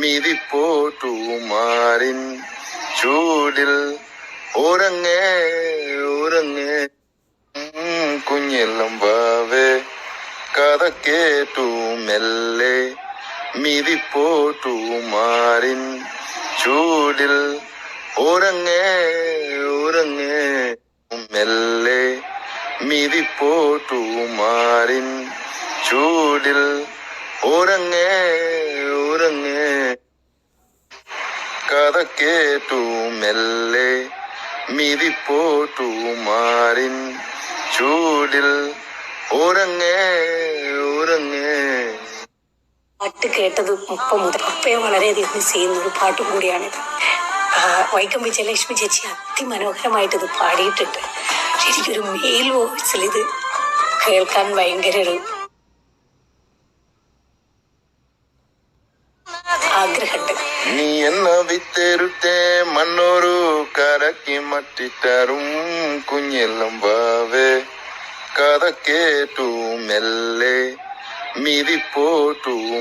മിതിപ്പോട്ടുമാറിൻ ചൂടിൽ ഉറങ്ങേ ഉറങ്ങേ കുഞ്ഞെല്ലാം വാവേ കഥ കേട്ടു മെല്ലെ മിതിപ്പോട്ടുമാറിൻ ചൂടിൽ ഉറങ്ങേ ഉറങ്ങേ മെല്ലെ മിതിപ്പോട്ടുമാറിൻ ചൂടിൽ ഉറങ്ങേ ഉറങ്ങേ കഥ കേട്ടു മെല്ലെ മിതിപ്പോട്ടുമാറിൻ ചൂടിൽ ഉറങ്ങേ ഉറങ്ങേ. പാട്ട് കേട്ടത് ഒപ്പം മുതൽ അപ്പയെ വളരെയധികം മിസ് ചെയ്യുന്ന ഒരു പാട്ടും കൂടിയാണിത്. വൈക്കം വിജയലക്ഷ്മി ചേച്ചി അതിമനോഹരമായിട്ട് ഇത് പാടിയിട്ടുണ്ട്. ശരിക്കൊരു മെയിൽ വോയിസിൽ ഇത് കേൾക്കാൻ ഭയങ്കര ഒരു ആഗ്രഹമുണ്ട്. നീ എന്ന വിത്തെരുത്തേ മണ്ണോരു കരക്കി മട്ടിട്ടറും കുഞ്ഞെല്ലാം വാവേ കഥ കേട്ടു മെല്ലെ മിതിപ്പോട്ടുമാറിൻ